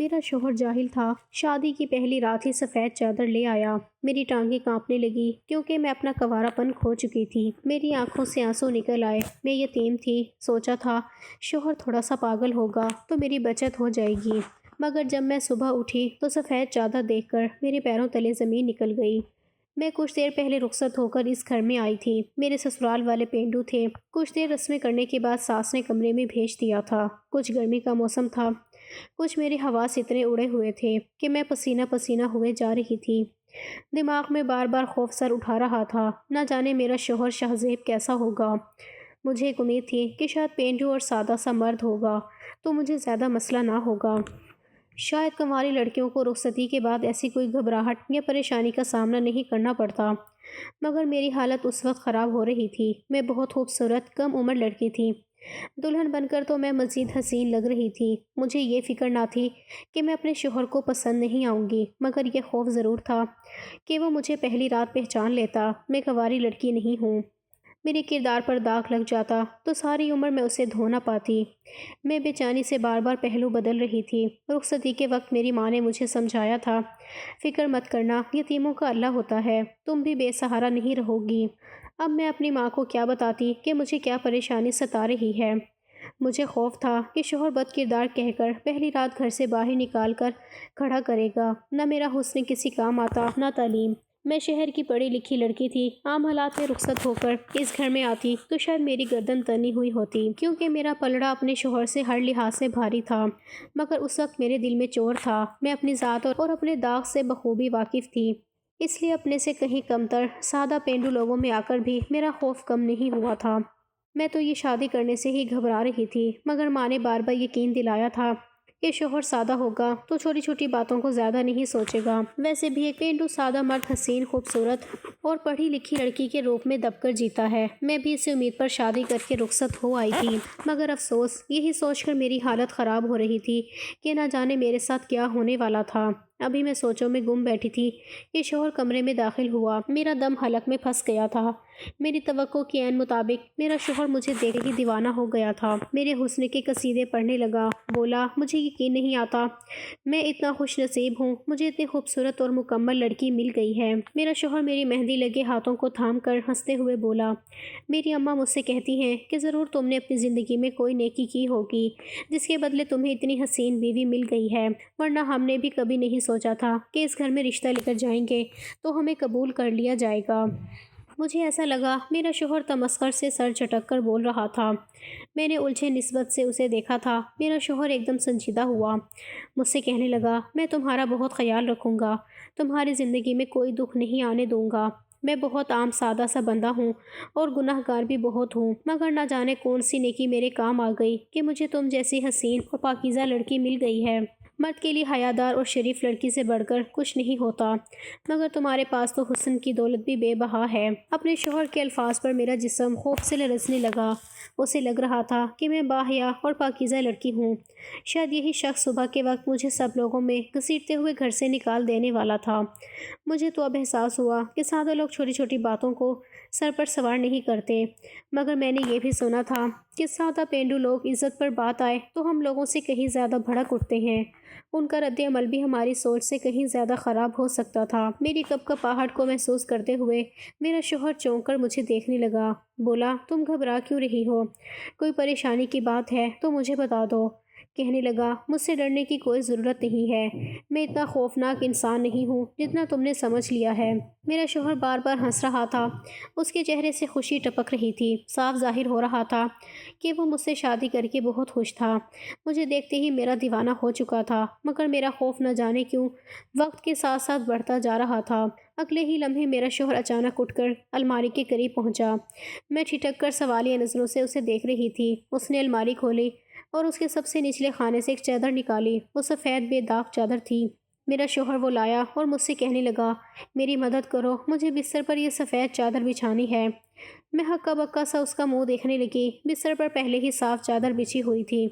میرا شوہر جاہل تھا۔ شادی کی پہلی رات ہی سفید چادر لے آیا۔ میری ٹانگیں کانپنے لگی کیونکہ میں اپنا کنوارا پن کھو چکی تھی۔ میری آنکھوں سے آنسو نکل آئے۔ میں یتیم تھی۔ سوچا تھا شوہر تھوڑا سا پاگل ہوگا تو میری بچت ہو جائے گی، مگر جب میں صبح اٹھی تو سفید چادر دیکھ کر میرے پیروں تلے زمین نکل گئی۔ میں کچھ دیر پہلے رخصت ہو کر اس گھر میں آئی تھی۔ میرے سسرال والے پینڈو تھے۔ کچھ دیر رسمیں کرنے کے بعد ساس نے کمرے میں بھیج دیا تھا۔ کچھ گرمی کا موسم تھا، کچھ میرے حواس اتنے اڑے ہوئے تھے کہ میں پسینہ پسینہ ہوئے جا رہی تھی۔ دماغ میں بار بار خوف سر اٹھا رہا تھا، نہ جانے میرا شوہر شہزیب کیسا ہوگا۔ مجھے ایک امید تھی کہ شاید پینڈو اور سادہ سا مرد ہوگا تو مجھے زیادہ مسئلہ نہ ہوگا۔ شاید کنواری لڑکیوں کو رخصتی کے بعد ایسی کوئی گھبراہٹ یا پریشانی کا سامنا نہیں کرنا پڑتا، مگر میری حالت اس وقت خراب ہو رہی تھی۔ میں بہت خوبصورت کم عمر لڑکی تھی۔ دلہن بن کر تو میں مزید حسین لگ رہی تھی۔ مجھے یہ فکر نہ تھی کہ میں اپنے شوہر کو پسند نہیں آؤں گی، مگر یہ خوف ضرور تھا کہ وہ مجھے پہلی رات پہچان لیتا۔ میں کنواری لڑکی نہیں ہوں۔ میرے کردار پر داغ لگ جاتا تو ساری عمر میں اسے دھو نہ پاتی۔ میں بے چینی سے بار بار پہلو بدل رہی تھی۔ رخصتی کے وقت میری ماں نے مجھے سمجھایا تھا، فکر مت کرنا، یتیموں کا اللہ ہوتا ہے، تم بھی بے سہارا نہیں رہو گی۔ اب میں اپنی ماں کو کیا بتاتی کہ مجھے کیا پریشانی ستا رہی ہے۔ مجھے خوف تھا کہ شوہر بد کردار کہہ کر پہلی رات گھر سے باہر نکال کر کھڑا کرے گا۔ نہ میرا حسن کسی کام آتا، نہ تعلیم۔ میں شہر کی پڑھی لکھی لڑکی تھی۔ عام حالات میں رخصت ہو کر اس گھر میں آتی تو شاید میری گردن تنی ہوئی ہوتی، کیونکہ میرا پلڑا اپنے شوہر سے ہر لحاظ سے بھاری تھا، مگر اس وقت میرے دل میں چور تھا۔ میں اپنی ذات اور اپنے داغ سے بخوبی واقف تھی، اس لیے اپنے سے کہیں کمتر سادہ پینڈو لوگوں میں آ کر بھی میرا خوف کم نہیں ہوا تھا۔ میں تو یہ شادی کرنے سے ہی گھبرا رہی تھی، مگر ماں نے بار بار یقین دلایا تھا کہ شوہر سادہ ہوگا تو چھوٹی چھوٹی باتوں کو زیادہ نہیں سوچے گا۔ ویسے بھی ایک پینڈو سادہ مرد حسین، خوبصورت اور پڑھی لکھی لڑکی کے روپ میں دب کر جیتا ہے۔ میں بھی اسی امید پر شادی کر کے رخصت ہو آئی تھی، مگر افسوس یہی سوچ کر میری حالت خراب ہو رہی تھی کہ نہ جانے میرے ساتھ کیا ہونے والا تھا۔ ابھی میں سوچوں میں گم بیٹھی تھی کہ شوہر کمرے میں داخل ہوا۔ میرا دم حلق میں پھنس گیا تھا۔ میری توقع کے عین مطابق میرا شوہر مجھے دیکھ ہی دیوانہ ہو گیا تھا۔ میرے حسن کے قصیدے پڑھنے لگا۔ بولا، مجھے یقین نہیں آتا، میں اتنا خوش نصیب ہوں، مجھے اتنی خوبصورت اور مکمل لڑکی مل گئی ہے۔ میرا شوہر میری مہندی لگے ہاتھوں کو تھام کر ہنستے ہوئے بولا، میری اماں مجھ سے کہتی ہیں کہ ضرور تم نے اپنی زندگی میں کوئی نیکی کی ہوگی جس کے بدلے تمہیں اتنی حسین بیوی مل گئی ہے، ورنہ ہم نے بھی کبھی نہیں سوچا تھا کہ اس گھر میں رشتہ لے کر جائیں گے تو ہمیں قبول کر لیا جائے گا۔ مجھے ایسا لگا میرا شوہر تمسخر سے سر چٹک کر بول رہا تھا۔ میں نے الجھے نسبت سے اسے دیکھا تھا۔ میرا شوہر ایک دم سنجیدہ ہوا، مجھ سے کہنے لگا، میں تمہارا بہت خیال رکھوں گا، تمہاری زندگی میں کوئی دکھ نہیں آنے دوں گا۔ میں بہت عام سادہ سا بندہ ہوں اور گناہ گار بھی بہت ہوں، مگر نہ جانے کون سی نیکی میرے کام آ گئی کہ مجھے تم جیسی حسین اور پاکیزہ لڑکی مل گئی ہے۔ مرد کے لیے حیادار اور شریف لڑکی سے بڑھ کر کچھ نہیں ہوتا، مگر تمہارے پاس تو حسن کی دولت بھی بے بہا ہے۔ اپنے شوہر کے الفاظ پر میرا جسم خوف سے لرزنے لگا۔ اسے لگ رہا تھا کہ میں باحیا اور پاکیزہ لڑکی ہوں۔ شاید یہی شخص صبح کے وقت مجھے سب لوگوں میں گھسیٹتے ہوئے گھر سے نکال دینے والا تھا۔ مجھے تو اب احساس ہوا کہ سادہ لوگ چھوٹی چھوٹی باتوں کو سر پر سوار نہیں کرتے، مگر میں نے یہ بھی سنا تھا کہ سادہ پینڈو لوگ عزت پر بات آئے تو ہم لوگوں سے کہیں زیادہ بھڑک اٹھتے ہیں۔ ان کا رد عمل بھی ہماری سوچ سے کہیں زیادہ خراب ہو سکتا تھا۔ میری کپکپاہٹ کو محسوس کرتے ہوئے میرا شوہر چونک کر مجھے دیکھنے لگا۔ بولا، تم گھبرا کیوں رہی ہو؟ کوئی پریشانی کی بات ہے تو مجھے بتا دو۔ کہنے لگا، مجھ سے ڈرنے کی کوئی ضرورت نہیں ہے، میں اتنا خوفناک انسان نہیں ہوں جتنا تم نے سمجھ لیا ہے۔ میرا شوہر بار بار ہنس رہا تھا۔ اس کے چہرے سے خوشی ٹپک رہی تھی۔ صاف ظاہر ہو رہا تھا کہ وہ مجھ سے شادی کر کے بہت خوش تھا۔ مجھے دیکھتے ہی میرا دیوانہ ہو چکا تھا، مگر میرا خوف نہ جانے کیوں وقت کے ساتھ ساتھ بڑھتا جا رہا تھا۔ اگلے ہی لمحے میرا شوہر اچانک اٹھ کر الماری کے قریب پہنچا۔ میں ٹھٹک کر سوالیہ نظروں سے اسے دیکھ رہی تھی۔ اس نے الماری کھولی اور اس کے سب سے نچلے خانے سے ایک چادر نکالی۔ وہ سفید بے داغ چادر تھی۔ میرا شوہر وہ لایا اور مجھ سے کہنے لگا، میری مدد کرو، مجھے بستر پر یہ سفید چادر بچھانی ہے۔ میں ہکا بکا سا اس کا منہ دیکھنے لگی۔ بستر پر پہلے ہی صاف چادر بچھی ہوئی تھی۔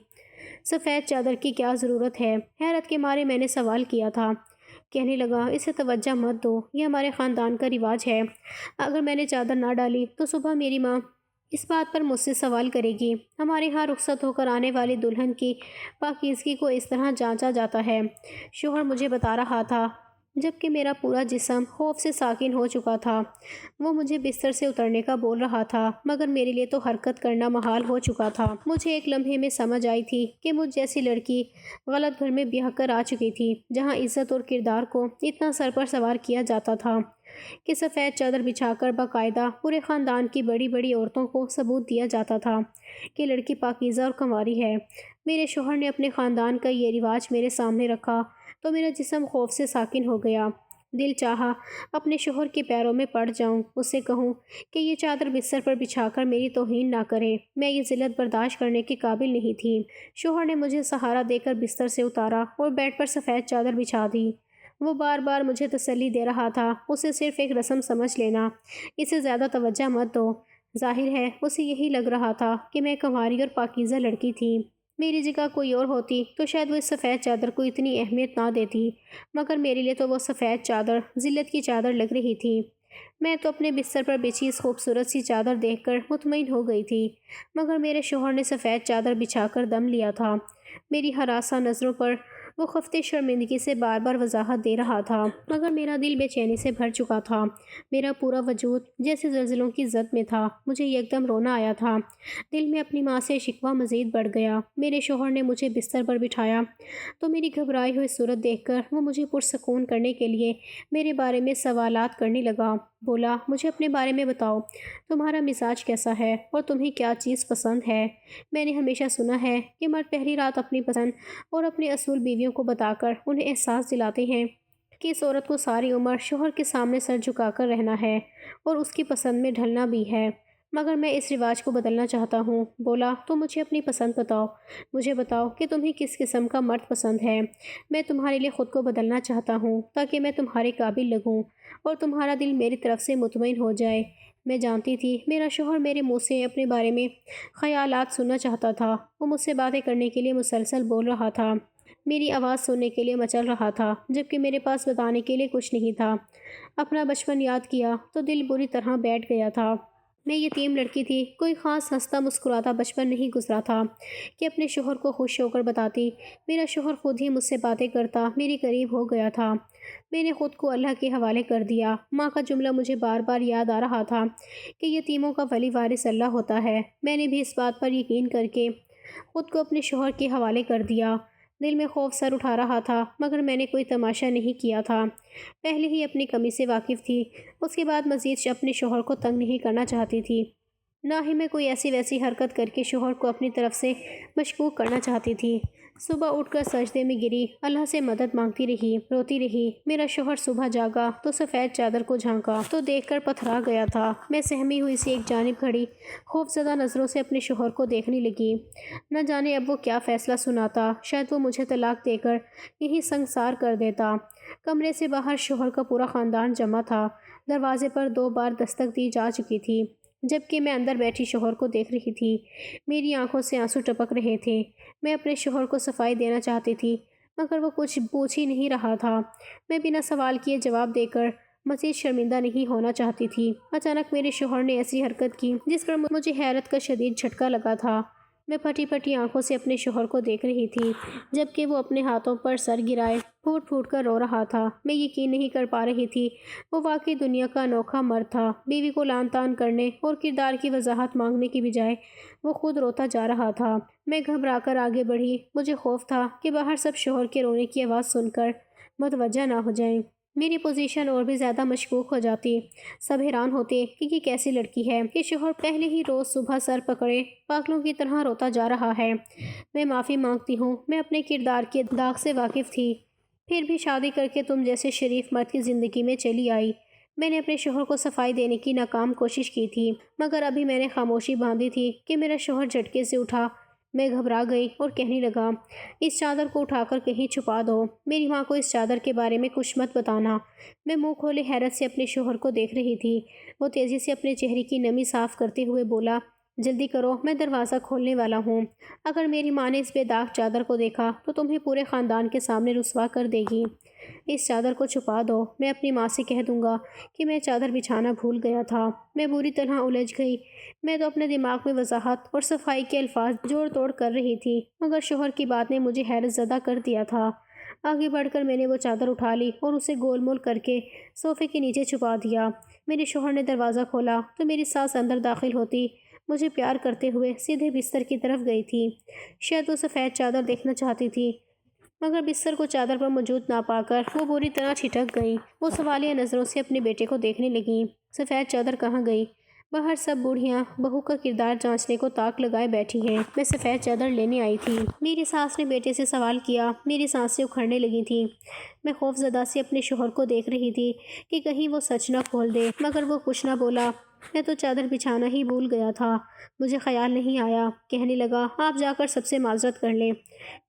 سفید چادر کی کیا ضرورت ہے؟ حیرت کے مارے میں نے سوال کیا تھا۔ کہنے لگا، اسے توجہ مت دو، یہ ہمارے خاندان کا رواج ہے۔ اگر میں نے چادر نہ ڈالی تو صبح میری ماں اس بات پر مجھ سے سوال کرے گی؟ ہمارے ہاں رخصت ہو کر آنے والی دلہن کی پاکیزگی کو اس طرح جانچا جاتا ہے، شوہر مجھے بتا رہا تھا، جبکہ میرا پورا جسم خوف سے ساکن ہو چکا تھا۔ وہ مجھے بستر سے اترنے کا بول رہا تھا، مگر میرے لیے تو حرکت کرنا محال ہو چکا تھا۔ مجھے ایک لمحے میں سمجھ آئی تھی کہ مجھ جیسی لڑکی غلط گھر میں بیاہ کر آ چکی تھی، جہاں عزت اور کردار کو اتنا سر پر سوار کیا جاتا تھا کہ سفید چادر بچھا کر باقاعدہ پورے خاندان کی بڑی بڑی عورتوں کو ثبوت دیا جاتا تھا کہ لڑکی پاکیزہ اور کنواری ہے۔ میرے شوہر نے اپنے خاندان کا یہ رواج میرے سامنے رکھا تو میرا جسم خوف سے ساکن ہو گیا۔ دل چاہا اپنے شوہر کے پیروں میں پڑ جاؤں، اس سے کہوں کہ یہ چادر بستر پر بچھا کر میری توہین نہ کرے، میں یہ ذلت برداشت کرنے کے قابل نہیں تھی۔ شوہر نے مجھے سہارا دے کر بستر سے اتارا اور بیڈ پر سفید چادر بچھا دی۔ وہ بار بار مجھے تسلی دے رہا تھا، اسے صرف ایک رسم سمجھ لینا، اسے زیادہ توجہ مت دو۔ ظاہر ہے اسے یہی لگ رہا تھا کہ میں کنواری اور پاکیزہ لڑکی تھی۔ میری جگہ کوئی اور ہوتی تو شاید وہ اس سفید چادر کو اتنی اہمیت نہ دیتی، مگر میرے لیے تو وہ سفید چادر ذلت کی چادر لگ رہی تھی۔ میں تو اپنے بستر پر بچھی اس خوبصورت سی چادر دیکھ کر مطمئن ہو گئی تھی، مگر میرے شوہر نے سفید چادر بچھا کر دم لیا تھا۔ میری ہراساں نظروں پر وہ خفتے شرمندگی سے بار بار وضاحت دے رہا تھا، مگر میرا دل بے چینی سے بھر چکا تھا۔ میرا پورا وجود جیسے زلزلوں کی زد میں تھا، مجھے یکدم رونا آیا تھا۔ دل میں اپنی ماں سے شکوہ مزید بڑھ گیا۔ میرے شوہر نے مجھے بستر پر بٹھایا تو میری گھبرائی ہوئی صورت دیکھ کر وہ مجھے پرسکون کرنے کے لیے میرے بارے میں سوالات کرنے لگا۔ بولا، مجھے اپنے بارے میں بتاؤ، تمہارا مزاج کیسا ہے اور تمہیں کیا چیز پسند ہے؟ میں نے ہمیشہ سنا ہے کہ مرد پہلی رات اپنی پسند اور اپنے اصول بیویوں کو بتا کر انہیں احساس دلاتے ہیں کہ اس عورت کو ساری عمر شوہر کے سامنے سر جھکا کر رہنا ہے اور اس کی پسند میں ڈھلنا بھی ہے، مگر میں اس رواج کو بدلنا چاہتا ہوں۔ بولا، تو مجھے اپنی پسند بتاؤ، مجھے بتاؤ کہ تمہیں کس قسم کا مرد پسند ہے۔ میں تمہارے لیے خود کو بدلنا چاہتا ہوں تاکہ میں تمہارے قابل لگوں اور تمہارا دل میری طرف سے مطمئن ہو جائے۔ میں جانتی تھی میرا شوہر میرے منہ سے اپنے بارے میں خیالات سننا چاہتا تھا۔ وہ مجھ سے باتیں کرنے کے لیے مسلسل بول رہا تھا، میری آواز سننے کے لیے مچل رہا تھا، جبکہ میرے پاس بتانے کے لیے کچھ نہیں تھا۔ اپنا بچپن یاد کیا تو دل بری طرح بیٹھ گیا تھا۔ میں یتیم لڑکی تھی، کوئی خاص ہنستا مسکراتا بچپن نہیں گزرا تھا کہ اپنے شوہر کو خوش ہو کر بتاتی۔ میرا شوہر خود ہی مجھ سے باتیں کرتا میری قریب ہو گیا تھا۔ میں نے خود کو اللہ کے حوالے کر دیا۔ ماں کا جملہ مجھے بار بار یاد آ رہا تھا کہ یتیموں کا ولی وارث اللہ ہوتا ہے۔ میں نے بھی اس بات پر یقین کر کے خود کو اپنے شوہر کے حوالے کر دیا۔ دل میں خوف سر اٹھا رہا تھا، مگر میں نے کوئی تماشا نہیں کیا تھا۔ پہلے ہی اپنی کمی سے واقف تھی، اس کے بعد مزید اپنے شوہر کو تنگ نہیں کرنا چاہتی تھی، نہ ہی میں کوئی ایسی ویسی حرکت کر کے شوہر کو اپنی طرف سے مشکوک کرنا چاہتی تھی۔ صبح اٹھ کر سجدے میں گری، اللہ سے مدد مانگتی رہی، روتی رہی۔ میرا شوہر صبح جاگا تو سفید چادر کو جھانکا تو دیکھ کر پتھرا گیا تھا۔ میں سہمی ہوئی سی ایک جانب کھڑی خوف زدہ نظروں سے اپنے شوہر کو دیکھنے لگی۔ نہ جانے اب وہ کیا فیصلہ سناتا، شاید وہ مجھے طلاق دے کر یہیں سنگسار کر دیتا۔ کمرے سے باہر شوہر کا پورا خاندان جمع تھا۔ دروازے پر 2 بار دستک دی جا چکی تھی، جبکہ میں اندر بیٹھی شوہر کو دیکھ رہی تھی۔ میری آنکھوں سے آنسو ٹپک رہے تھے۔ میں اپنے شوہر کو صفائی دینا چاہتی تھی، مگر وہ کچھ پوچھ ہی نہیں رہا تھا۔ میں بنا سوال کیے جواب دے کر مزید شرمندہ نہیں ہونا چاہتی تھی۔ اچانک میرے شوہر نے ایسی حرکت کی جس پر مجھے حیرت کا شدید جھٹکا لگا تھا۔ میں پھٹی پھٹی آنکھوں سے اپنے شوہر کو دیکھ رہی تھی، جبکہ وہ اپنے ہاتھوں پر سر گرائے پھوٹ پھوٹ کر رو رہا تھا۔ میں یقین نہیں کر پا رہی تھی، وہ واقعی دنیا کا انوکھا مرد تھا۔ بیوی کو لعن طعن کرنے اور کردار کی وضاحت مانگنے کی بجائے وہ خود روتا جا رہا تھا۔ میں گھبرا کر آگے بڑھی، مجھے خوف تھا کہ باہر سب شوہر کے رونے کی آواز سن کر متوجہ نہ ہو جائیں، میری پوزیشن اور بھی زیادہ مشکوک ہو جاتی۔ سب حیران ہوتے کہ یہ کیسی لڑکی ہے کہ شوہر پہلے ہی روز صبح سر پکڑے پاگلوں کی طرح روتا جا رہا ہے۔ میں معافی مانگتی ہوں، میں اپنے کردار کے داغ سے واقف تھی، پھر بھی شادی کر کے تم جیسے شریف مرد کی زندگی میں چلی آئی۔ میں نے اپنے شوہر کو صفائی دینے کی ناکام کوشش کی تھی، مگر ابھی میں نے خاموشی باندھی تھی کہ میرا شوہر جھٹکے سے اٹھا۔ میں گھبرا گئی اور کہنے لگا، اس چادر کو اٹھا کر کہیں چھپا دو، میری ماں کو اس چادر کے بارے میں کچھ مت بتانا۔ میں منہ کھولے حیرت سے اپنے شوہر کو دیکھ رہی تھی۔ وہ تیزی سے اپنے چہرے کی نمی صاف کرتے ہوئے بولا، جلدی کرو، میں دروازہ کھولنے والا ہوں۔ اگر میری ماں نے اس بے داغ چادر کو دیکھا تو تمہیں پورے خاندان کے سامنے رسوا کر دے گی۔ اس چادر کو چھپا دو، میں اپنی ماں سے کہہ دوں گا کہ میں چادر بچھانا بھول گیا تھا۔ میں بری طرح الجھ گئی۔ میں تو اپنے دماغ میں وضاحت اور صفائی کے الفاظ جوڑ توڑ کر رہی تھی، مگر شوہر کی بات نے مجھے حیرت زدہ کر دیا تھا۔ آگے بڑھ کر میں نے وہ چادر اٹھا لی اور اسے گول مول کر کے صوفے کے نیچے چھپا دیا۔ میرے شوہر نے دروازہ کھولا تو میری ساس اندر داخل ہوتی مجھے پیار کرتے ہوئے سیدھے بستر کی طرف گئی تھی۔ شاید وہ سفید چادر دیکھنا چاہتی تھی، مگر بستر کو چادر پر موجود نہ پا کر وہ بری طرح چھٹک گئیں۔ وہ سوالیہ نظروں سے اپنے بیٹے کو دیکھنے لگیں۔ سفید چادر کہاں گئی؟ باہر سب بوڑھیاں بہو کا کردار جانچنے کو تاک لگائے بیٹھی ہیں۔ میں سفید چادر لینے آئی تھی۔ میری ساس نے بیٹے سے سوال کیا۔ میری سانسیں اکھڑنے لگی تھیں۔ میں خوف زدہ سے اپنے شوہر کو دیکھ رہی تھی کہ کہیں وہ سچ نہ کھول دے، مگر وہ کچھ نہ بولا۔ میں تو چادر بچھانا ہی بھول گیا تھا، مجھے خیال نہیں آیا۔ کہنے لگا، آپ جا کر سب سے معذرت کر لیں۔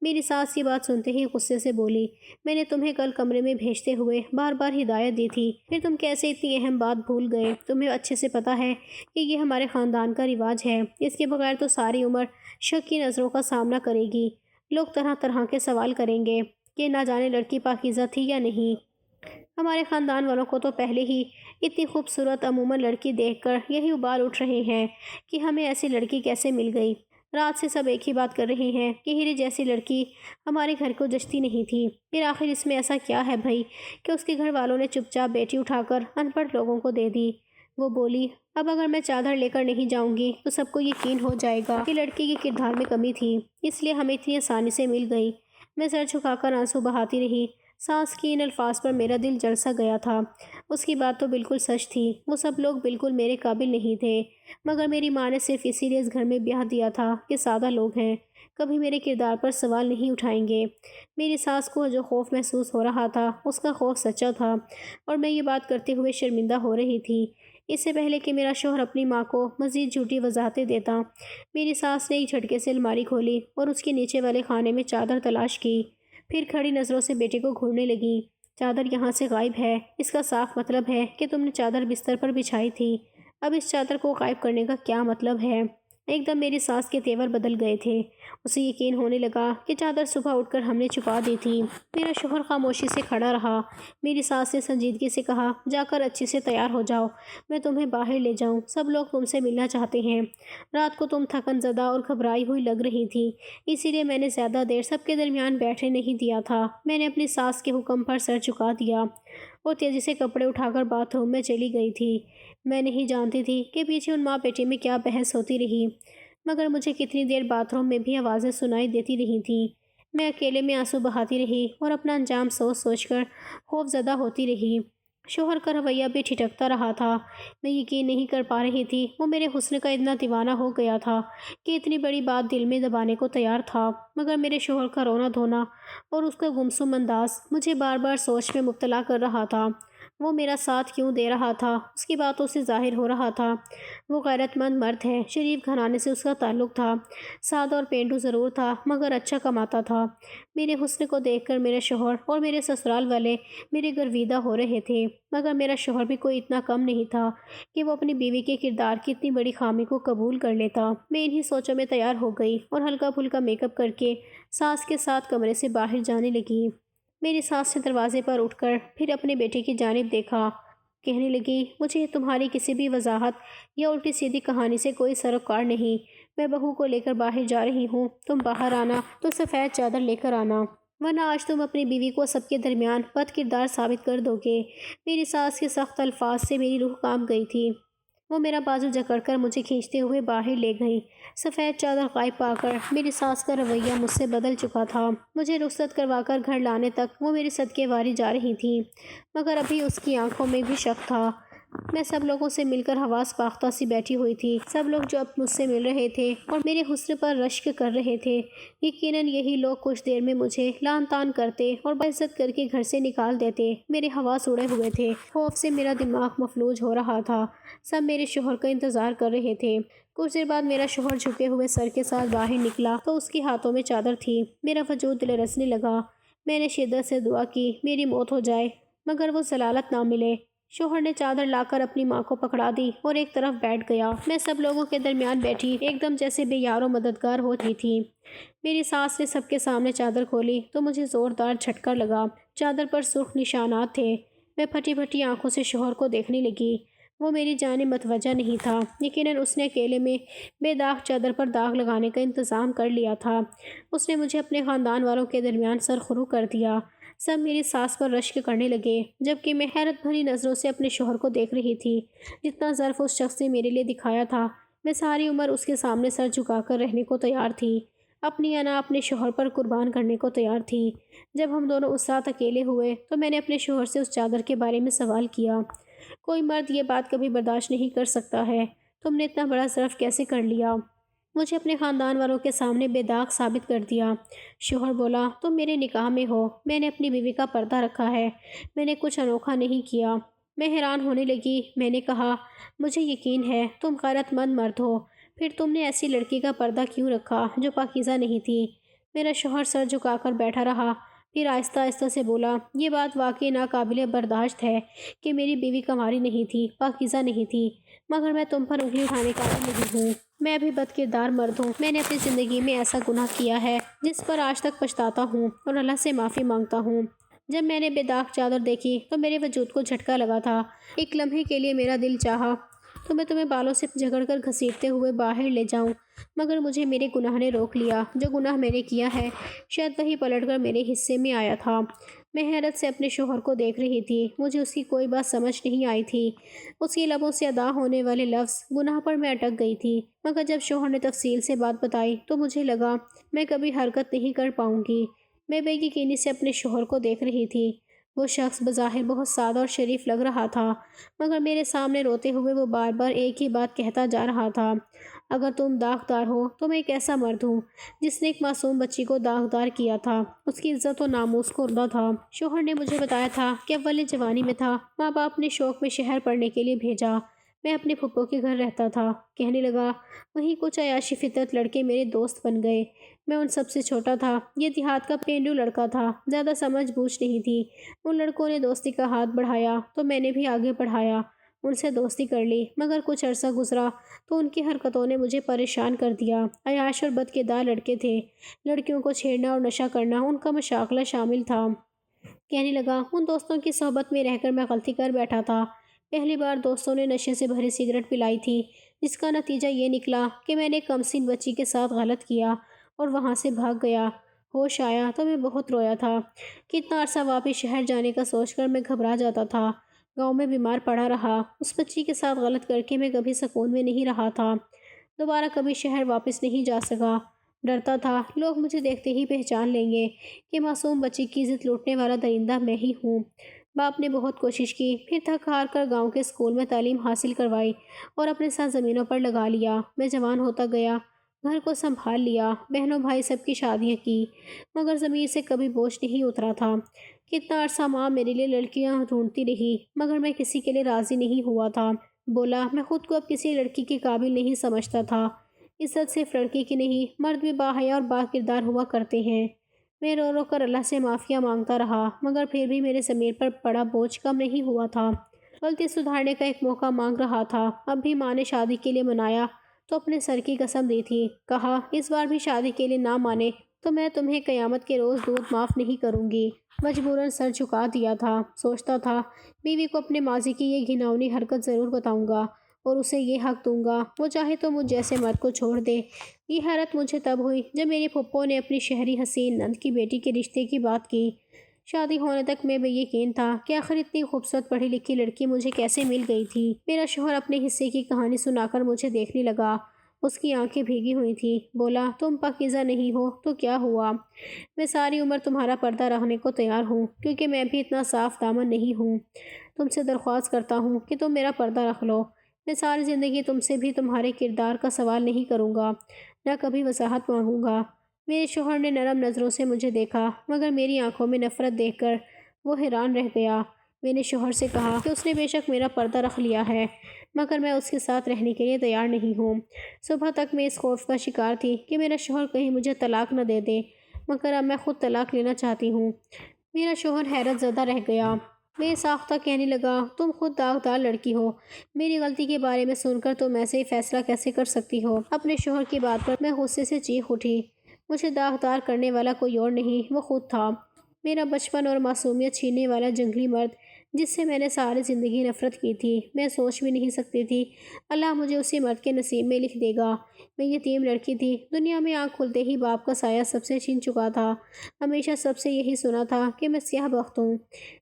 میری ساس یہ بات سنتے ہی غصے سے بولی، میں نے تمہیں کل کمرے میں بھیجتے ہوئے بار بار ہدایت دی تھی، پھر تم کیسے اتنی اہم بات بھول گئے؟ تمہیں اچھے سے پتہ ہے کہ یہ ہمارے خاندان کا رواج ہے، اس کے بغیر تو ساری عمر شک کی نظروں کا سامنا کرے گی۔ لوگ طرح طرح کے سوال کریں گے کہ نہ جانے لڑکی پاکیزہ تھی یا نہیں۔ ہمارے خاندان والوں کو تو پہلے ہی اتنی خوبصورت عموماً لڑکی دیکھ کر یہی ابال اٹھ رہے ہیں کہ ہمیں ایسی لڑکی کیسے مل گئی۔ رات سے سب ایک ہی بات کر رہے ہیں کہ ہیرے جیسی لڑکی ہمارے گھر کو جچتی نہیں تھی۔ پھر آخر اس میں ایسا کیا ہے بھائی کہ اس کے گھر والوں نے چپ چاپ بیٹی اٹھا کر ان پڑھ لوگوں کو دے دی۔ وہ بولی، اب اگر میں چادر لے کر نہیں جاؤں گی تو سب کو یقین ہو جائے گا کہ لڑکی کے کردار میں کمی تھی، اس لیے ہمیں اتنی آسانی سے مل گئی۔ میں سر جھکا کر آنسو بہاتی رہی۔ ساس کی ان الفاظ پر میرا دل جل سا گیا تھا۔ اس کی بات تو بالکل سچ تھی، وہ سب لوگ بالکل میرے قابل نہیں تھے، مگر میری ماں نے صرف اسی لیے اس گھر میں بیاہ دیا تھا کہ سادہ لوگ ہیں، کبھی میرے کردار پر سوال نہیں اٹھائیں گے۔ میری ساس کو جو خوف محسوس ہو رہا تھا اس کا خوف سچا تھا، اور میں یہ بات کرتے ہوئے شرمندہ ہو رہی تھی۔ اس سے پہلے کہ میرا شوہر اپنی ماں کو مزید جھوٹی وضاحتیں دیتا، میری ساس نے ایک جھٹکے سے الماری کھولی اور اس کے نیچے والے خانے میں چادر تلاش کی، پھر کھڑی نظروں سے بیٹے کو گھورنے لگی۔ چادر یہاں سے غائب ہے، اس کا صاف مطلب ہے کہ تم نے چادر بستر پر بچھائی تھی۔ اب اس چادر کو غائب کرنے کا کیا مطلب ہے؟ ایک دم میری ساس کے تیور بدل گئے تھے۔ اسے یقین ہونے لگا کہ چادر صبح اٹھ کر ہم نے چھپا دی تھی۔ میرا شوہر خاموشی سے کھڑا رہا۔ میری ساس نے سنجیدگی سے کہا، جا کر اچھے سے تیار ہو جاؤ، میں تمہیں باہر لے جاؤں، سب لوگ تم سے ملنا چاہتے ہیں۔ رات کو تم تھکن زدہ اور گھبرائی ہوئی لگ رہی تھی، اسی لیے میں نے زیادہ دیر سب کے درمیان بیٹھنے نہیں دیا تھا۔ میں نے اپنی ساس کے حکم پر سر جھکا دیا اور تیزی سے کپڑے اٹھا کر باتھ روم میں چلی گئی تھی۔ میں نہیں جانتی تھی کہ پیچھے ان ماں بیٹے میں کیا بحث ہوتی رہی، مگر مجھے کتنی دیر باتھ روم میں بھی آوازیں سنائی دیتی رہی تھیں۔ میں اکیلے میں آنسو بہاتی رہی اور اپنا انجام سوچ سوچ کر خوف زدہ ہوتی رہی۔ شوہر کا رویہ بھی ٹھٹکتا رہا تھا۔ میں یقین نہیں کر پا رہی تھی وہ میرے حسن کا اتنا دیوانہ ہو گیا تھا کہ اتنی بڑی بات دل میں دبانے کو تیار تھا، مگر میرے شوہر کا رونا دھونا اور اس کا گمسم انداز مجھے بار بار سوچ میں مبتلا کر رہا تھا۔ وہ میرا ساتھ کیوں دے رہا تھا؟ اس کی باتوں سے ظاہر ہو رہا تھا وہ غیرت مند مرد ہے، شریف گھرانے سے اس کا تعلق تھا، سادہ اور پینڈو ضرور تھا مگر اچھا کماتا تھا۔ میرے حسن کو دیکھ کر میرے شوہر اور میرے سسرال والے میرے گرویدہ ہو رہے تھے، مگر میرا شوہر بھی کوئی اتنا کم نہیں تھا کہ وہ اپنی بیوی کے کردار کی اتنی بڑی خامی کو قبول کر لیتا۔ میں انہی سوچوں میں تیار ہو گئی اور ہلکا پھلکا میک اپ کر کے ساس کے ساتھ کمرے سے باہر جانے لگی۔ میری ساس نے دروازے پر اٹھ کر پھر اپنے بیٹے کی جانب دیکھا، کہنے لگی، مجھے تمہاری کسی بھی وضاحت یا الٹی سیدھی کہانی سے کوئی سروکار نہیں، میں بہو کو لے کر باہر جا رہی ہوں، تم باہر آنا تو سفید چادر لے کر آنا، ورنہ آج تم اپنی بیوی کو سب کے درمیان بد کردار ثابت کر دو گے۔ میری ساس کے سخت الفاظ سے میری روح کانپ گئی تھی۔ وہ میرا بازو جکڑ کر مجھے کھینچتے ہوئے باہر لے گئی۔ سفید چادر غائب پا کر میری ساس کا رویہ مجھ سے بدل چکا تھا۔ مجھے رخصت کروا کر گھر لانے تک وہ میرے صدقے واری جا رہی تھی، مگر ابھی اس کی آنکھوں میں بھی شک تھا۔ میں سب لوگوں سے مل کر حواس باختہ سی بیٹھی ہوئی تھی، سب لوگ جو اب مجھ سے مل رہے تھے اور میرے حسن پر رشک کر رہے تھے، یقیناً یہی لوگ کچھ دیر میں مجھے لعن طعن کرتے اور بےعزت کر کے گھر سے نکال دیتے۔ میرے حواس اڑے ہوئے تھے، خوف سے میرا دماغ مفلوج ہو رہا تھا۔ سب میرے شوہر کا انتظار کر رہے تھے۔ کچھ دیر بعد میرا شوہر جھکے ہوئے سر کے ساتھ باہر نکلا تو اس کے ہاتھوں میں چادر تھی۔ میرا وجود دلرسنے لگا۔ میں نے شدت سے دعا کی میری موت ہو جائے مگر وہ ضلالت نہ ملے۔ شوہر نے چادر لا کر اپنی ماں کو پکڑا دی اور ایک طرف بیٹھ گیا۔ میں سب لوگوں کے درمیان بیٹھی ایک دم جیسے بے یار و مددگار ہو رہی تھی۔ میری ساس نے سب کے سامنے چادر کھولی تو مجھے زوردار جھٹکا لگا۔ چادر پر سرخ نشانات تھے۔ میں پھٹی پھٹی آنکھوں سے شوہر کو دیکھنے لگی۔ وہ میری جانب متوجہ نہیں تھا۔ یقیناً اس نے اکیلے میں بے داغ چادر پر داغ لگانے کا انتظام کر لیا تھا۔ اس نے مجھے اپنے خاندان والوں کے درمیان سرخرو کر دیا۔ سب میری ساس پر رشک کرنے لگے جبکہ میں حیرت بھری نظروں سے اپنے شوہر کو دیکھ رہی تھی۔ جتنا ظرف اس شخص نے میرے لیے دکھایا تھا، میں ساری عمر اس کے سامنے سر جھکا کر رہنے کو تیار تھی، اپنی انا اپنے شوہر پر قربان کرنے کو تیار تھی۔ جب ہم دونوں اس رات اکیلے ہوئے تو میں نے اپنے شوہر سے اس چادر کے بارے میں سوال کیا۔ کوئی مرد یہ بات کبھی برداشت نہیں کر سکتا ہے، تم نے اتنا بڑا ظرف کیسے کر لیا؟ مجھے اپنے خاندان والوں کے سامنے بے داغ ثابت کر دیا۔ شوہر بولا، تم میرے نکاح میں ہو، میں نے اپنی بیوی کا پردہ رکھا ہے، میں نے کچھ انوکھا نہیں کیا۔ میں حیران ہونے لگی۔ میں نے کہا، مجھے یقین ہے تم غیرت مند مرد ہو، پھر تم نے ایسی لڑکی کا پردہ کیوں رکھا جو پاکیزہ نہیں تھی؟ میرا شوہر سر جھکا کر بیٹھا رہا، پھر آہستہ آہستہ سے بولا، یہ بات واقعی ناقابل برداشت ہے کہ میری بیوی کنواری نہیں تھی، پاکیزہ نہیں تھی، مگر میں تم پر انگلی اٹھانے کا نہیں ہوں۔ میں بھی بد کردار مرد ہوں۔ میں نے اپنی زندگی میں ایسا گناہ کیا ہے جس پر آج تک پچھتاتا ہوں اور اللہ سے معافی مانگتا ہوں۔ جب میں نے بے داغ چادر دیکھی تو میرے وجود کو جھٹکا لگا تھا۔ ایک لمحے کے لیے میرا دل چاہا تو میں تمہیں بالوں سے جھگڑ کر گھسیٹتے ہوئے باہر لے جاؤں، مگر مجھے میرے گناہ نے روک لیا۔ جو گناہ میں نے کیا ہے شاید وہی پلٹ کر میرے حصے میں آیا تھا۔ میں حیرت سے اپنے شوہر کو دیکھ رہی تھی۔ مجھے اس کی کوئی بات سمجھ نہیں آئی تھی۔ اس کے لبوں سے ادا ہونے والے لفظ گناہ پر میں اٹک گئی تھی، مگر جب شوہر نے تفصیل سے بات بتائی تو مجھے لگا میں کبھی حرکت نہیں کر پاؤں گی۔ میں بے یقینی سے اپنے شوہر کو دیکھ رہی تھی۔ وہ شخص بظاہر بہت سادہ اور شریف لگ رہا تھا، مگر میرے سامنے روتے ہوئے وہ بار بار ایک ہی بات کہتا جا رہا تھا، اگر تم داغدار ہو تو میں ایک ایسا مرد ہوں جس نے ایک معصوم بچی کو داغدار کیا تھا، اس کی عزت و ناموس کو ردا تھا۔ شوہر نے مجھے بتایا تھا کہ اول جوانی میں تھا، ماں باپ نے شوق میں شہر پڑھنے کے لیے بھیجا، میں اپنے پھپھو کے گھر رہتا تھا۔ کہنے لگا، وہیں کچھ عیاشی فطرت لڑکے میرے دوست بن گئے، میں ان سب سے چھوٹا تھا۔ یہ دیہات کا پینڈو لڑکا تھا، زیادہ سمجھ بوجھ نہیں تھی۔ ان لڑکوں نے دوستی کا ہاتھ بڑھایا تو میں نے بھی آگے بڑھایا، ان سے دوستی کر لی، مگر کچھ عرصہ گزرا تو ان کی حرکتوں نے مجھے پریشان کر دیا۔ عیاش اور بدکردار لڑکے تھے، لڑکیوں کو چھیڑنا اور نشہ کرنا ان کا مشاغلہ شامل تھا۔ کہنے لگا، ان دوستوں کی صحبت میں رہ کر میں غلطی کر بیٹھا تھا۔ پہلی بار دوستوں نے نشے سے بھری سگریٹ پلائی تھی، جس کا نتیجہ یہ نکلا کہ میں نے ایک کمسین بچی کے ساتھ غلط کیا اور وہاں سے بھاگ گیا۔ ہوش آیا تو میں بہت رویا تھا۔ کتنا عرصہ واپس شہر جانے کا سوچ کر میں گھبرا جاتا تھا۔ گاؤں میں بیمار پڑا رہا، اس بچی کے ساتھ غلط کر کے میں کبھی سکون میں نہیں رہا تھا، دوبارہ کبھی شہر واپس نہیں جا سکا۔ ڈرتا تھا لوگ مجھے دیکھتے ہی پہچان لیں گے کہ معصوم بچی کی عزت لوٹنے والا درندہ میں ہی ہوں۔ باپ نے بہت کوشش کی، پھر تھک ہار کر گاؤں کے اسکول میں تعلیم حاصل کروائی اور اپنے ساتھ زمینوں پر لگا لیا۔ میں جوان ہوتا گیا، گھر کو سنبھال لیا، بہنوں بھائی سب کی شادیاں کی، مگر ضمیر سے کبھی بوجھ نہیں اترا تھا۔ کتنا عرصہ ماں میرے لیے لڑکیاں ڈھونڈتی رہی، مگر میں کسی کے لیے راضی نہیں ہوا تھا۔ بولا، میں خود کو اب کسی لڑکی کے قابل نہیں سمجھتا تھا۔ عزت صرف لڑکی کی نہیں، مرد بھی باحیا اور با کردار ہوا کرتے ہیں۔ میں رو رو کر اللہ سے معافیاں مانگتا رہا، مگر پھر بھی میرے ضمیر پر پڑا بوجھ کم نہیں ہوا تھا۔ غلطی سدھارنے کا ایک موقع مانگ رہا تھا۔ اب بھی ماں نے شادی کے لیے منایا تو اپنے سر کی قسم دی تھی، کہا اس بار بھی شادی کے لیے نہ مانے تو میں تمہیں قیامت کے روز دودھ معاف نہیں کروں گی۔ مجبوراً سر جھکا دیا تھا۔ سوچتا تھا بیوی کو اپنے ماضی کی یہ گھناؤنی حرکت ضرور بتاؤں گا اور اسے یہ حق دوں گا وہ چاہے تو مجھ جیسے مرد کو چھوڑ دے۔ یہ حیرت مجھے تب ہوئی جب میری پھپھو نے اپنی شہری حسین نند کی بیٹی کے رشتے کی بات کی۔ شادی ہونے تک میں بے یقین تھا کہ آخر اتنی خوبصورت پڑھی لکھی لڑکی مجھے کیسے مل گئی تھی۔ میرا شوہر اپنے حصے کی کہانی سنا کر مجھے دیکھنے لگا۔ اس کی آنکھیں بھیگی ہوئی تھیں۔ بولا، تم پاکیزہ نہیں ہو تو کیا ہوا؟ میں ساری عمر تمہارا پردہ رکھنے کو تیار ہوں، کیونکہ میں بھی اتنا صاف دامن نہیں ہوں۔ تم سے درخواست کرتا ہوں کہ تم میرا پردہ رکھ لو۔ میں ساری زندگی تم سے بھی تمہارے کردار کا سوال نہیں کروں گا، نہ کبھی وضاحت مانگوں گا۔ میرے شوہر نے نرم نظروں سے مجھے دیکھا، مگر میری آنکھوں میں نفرت دیکھ کر وہ حیران رہ گیا۔ میں نے شوہر سے کہا کہ اس نے بے شک میرا پردہ رکھ لیا ہے، مگر میں اس کے ساتھ رہنے کے لیے تیار نہیں ہوں۔ صبح تک میں اس خوف کا شکار تھی کہ میرا شوہر کہیں مجھے طلاق نہ دے دے، مگر اب میں خود طلاق لینا چاہتی ہوں۔ میرا شوہر حیرت زدہ رہ گیا۔ بے ساختہ کہنے لگا، تم خود داغدار لڑکی ہو، میری غلطی کے بارے میں سن کر تم ایسے ہی فیصلہ کیسے کر سکتی ہو؟ اپنے شوہر کی بات پر میں غصے سے چیخ اٹھی۔ مجھے داغدار کرنے والا کوئی اور نہیں، وہ خود تھا، میرا بچپن اور معصومیت چھیننے والا جنگلی مرد جس سے میں نے ساری زندگی نفرت کی تھی۔ میں سوچ بھی نہیں سکتی تھی اللہ مجھے اسی مرد کے نصیب میں لکھ دے گا۔ میں یتیم لڑکی تھی، دنیا میں آنکھ کھلتے ہی باپ کا سایہ سب سے چھن چکا تھا، ہمیشہ سب سے یہی سنا تھا کہ میں سیاہ بخت ہوں۔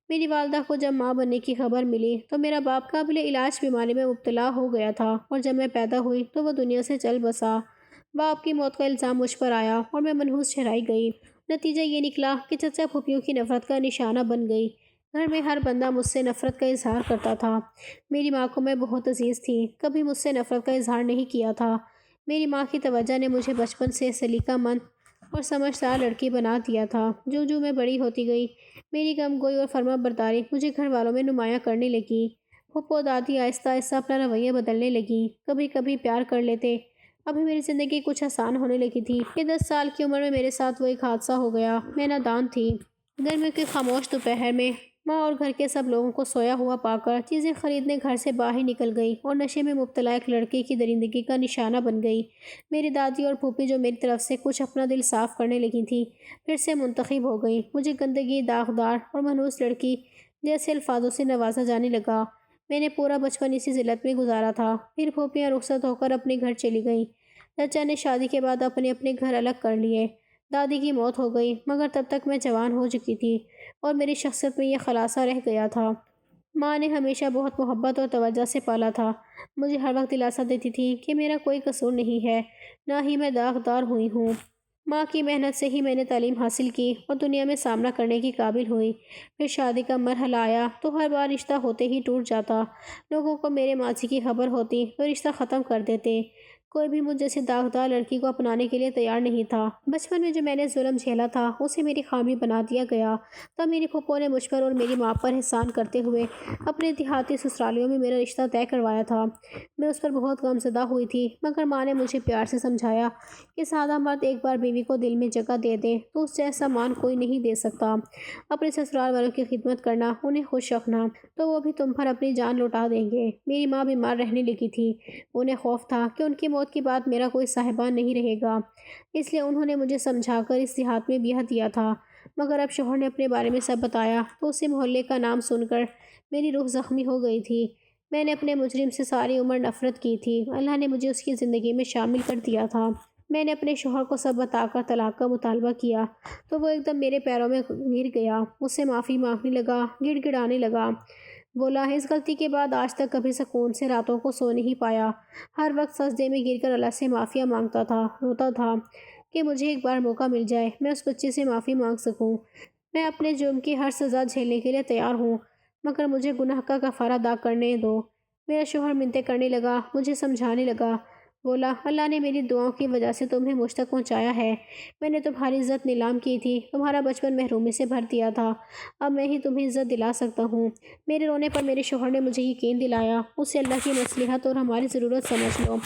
میری والدہ کو جب ماں بننے کی خبر ملی تو میرا باپ قابل علاج بیماری میں مبتلا ہو گیا تھا، اور جب میں پیدا ہوئی تو وہ دنیا سے چل بسا۔ باپ کی موت کا الزام مجھ پر آیا اور میں منحوس ٹھہرائی گئی۔ نتیجہ یہ نکلا کہ چچا پھوپھیوں کی نفرت کا نشانہ بن گئی۔ گھر میں ہر بندہ مجھ سے نفرت کا اظہار کرتا تھا۔ میری ماں کو میں بہت عزیز تھی، کبھی مجھ سے نفرت کا اظہار نہیں کیا تھا۔ میری ماں کی توجہ نے مجھے بچپن سے سلیقہ مند اور سمجھدار لڑکی بنا دیا تھا۔ جو میں بڑی ہوتی گئی، میری غم گوئی اور فرما برداری مجھے گھر والوں میں نمایاں کرنے لگی۔ پھپھو دادی آہستہ آہستہ اپنا رویہ بدلنے لگی، کبھی کبھی پیار کر لیتے۔ ابھی میری زندگی کچھ آسان ہونے لگی تھی کہ 10 سال کی عمر میں میرے ساتھ وہ ایک حادثہ ہو گیا۔ میں نادان تھی۔ گرمیوں کی خاموش دوپہر میں ماں اور گھر کے سب لوگوں کو سویا ہوا پا کر چیزیں خریدنے گھر سے باہر نکل گئی اور نشے میں مبتلا ایک لڑکے کی درندگی کا نشانہ بن گئی۔ میری دادی اور پھوپھی جو میری طرف سے کچھ اپنا دل صاف کرنے لگی تھیں، پھر سے منتخب ہو گئی۔ مجھے گندگی، داغدار اور منحوس لڑکی جیسے الفاظوں سے نوازا جانے لگا۔ میں نے پورا بچپن اسی ذلت میں گزارا تھا۔ پھر پھوپھیاں رخصت ہو کر اپنے گھر چلی گئیں۔ چچا نے شادی کے بعد اپنے اپنے گھر الگ کر لیے۔ دادی کی موت ہو گئی، مگر تب تک میں جوان ہو چکی تھی اور میری شخصیت میں یہ خلاصہ رہ گیا تھا۔ ماں نے ہمیشہ بہت محبت اور توجہ سے پالا تھا، مجھے ہر وقت دلاسا دیتی تھی کہ میرا کوئی قصور نہیں ہے، نہ ہی میں داغدار ہوئی ہوں۔ ماں کی محنت سے ہی میں نے تعلیم حاصل کی اور دنیا میں سامنا کرنے کی قابل ہوئی۔ پھر شادی کا مرحلہ آیا تو ہر بار رشتہ ہوتے ہی ٹوٹ جاتا۔ لوگوں کو میرے ماضی کی خبر ہوتی تو رشتہ ختم کر دیتے۔ کوئی بھی مجھ جیسی داغدار لڑکی کو اپنانے کے لیے تیار نہیں تھا۔ بچپن میں جو میں نے ظلم جھیلا تھا اسے میری خامی بنا دیا گیا۔ تب میری پھپھو نے مجھ پر اور میری ماں پر احسان کرتے ہوئے اپنے دیہاتی سسرالیوں میں میرا رشتہ طے کروایا تھا۔ میں اس پر بہت غمزدہ ہوئی تھی، مگر ماں نے مجھے پیار سے سمجھایا کہ سادہ مرد ایک بار بیوی کو دل میں جگہ دے دے تو اس جیسا مان کوئی نہیں دے سکتا۔ اپنے سسرال والوں کی خدمت کرنا، انہیں خوش رکھنا، تو وہ بھی تم پر اپنی جان لوٹا دیں گے۔ میری ماں بیمار رہنے لگی تھی، انہیں خوف تھا کہ ان کی موت کے بعد میرا کوئی صاحبان نہیں رہے گا، اس لیے انہوں نے مجھے سمجھا کر اس دیہات میں بیاہ دیا تھا۔ مگر اب شوہر نے اپنے بارے میں سب بتایا تو اسے محلے کا نام سن کر میری روح زخمی ہو گئی تھی۔ میں نے اپنے مجرم سے ساری عمر نفرت کی تھی، اللہ نے مجھے اس کی زندگی میں شامل کر دیا تھا۔ میں نے اپنے شوہر کو سب بتا کر طلاق کا مطالبہ کیا تو وہ ایک دم میرے پیروں میں گر گیا، مجھ سے معافی مانگنے لگا، گڑ گڑانے لگا، بولا اس غلطی کے بعد آج تک کبھی سکون سے راتوں کو سو نہیں پایا، ہر وقت سجدے میں گر کر اللہ سے معافیاں مانگتا تھا، روتا تھا کہ مجھے ایک بار موقع مل جائے، میں اس بچے سے معافی مانگ سکوں۔ میں اپنے جرم کی ہر سزا جھیلنے کے لیے تیار ہوں، مگر مجھے گناہ کا کفارہ ادا کرنے دو۔ میرا شوہر منتیں کرنے لگا، مجھے سمجھانے لگا، بولا اللہ نے میری دعاؤں کی وجہ سے تمہیں مجھ تک پہنچایا ہے، میں نے تمہاری عزت نیلام کی تھی، تمہارا بچپن محرومی سے بھر دیا تھا، اب میں ہی تمہیں عزت دلا سکتا ہوں۔ میرے رونے پر میرے شوہر نے مجھے یقین دلایا، اسے اللہ کی مصلحت اور ہماری ضرورت سمجھ لو،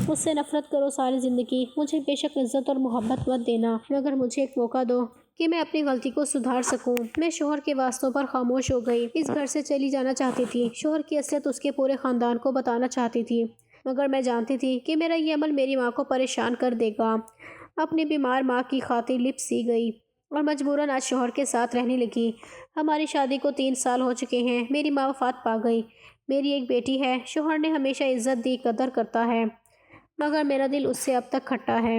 مجھ سے نفرت کرو ساری زندگی، مجھے بے شک عزت اور محبت مت دینا، مگر مجھے ایک موقع دو کہ میں اپنی غلطی کو سدھار سکوں۔ میں شوہر کے واسطوں پر خاموش ہو گئی، اس گھر سے چلی جانا چاہتی تھی، شوہر کی اصلیت اس کے پورے خاندان کو بتانا چاہتی تھی، مگر میں جانتی تھی کہ میرا یہ عمل میری ماں کو پریشان کر دے گا۔ اپنی بیمار ماں کی خاطر لپ سی گئی اور مجبوراً آج شوہر کے ساتھ رہنے لگی۔ ہماری شادی کو 3 سال ہو چکے ہیں، میری ماں وفات پا گئی، میری ایک بیٹی ہے، شوہر نے ہمیشہ عزت دی، قدر کرتا ہے، مگر میرا دل اس سے اب تک کھٹا ہے۔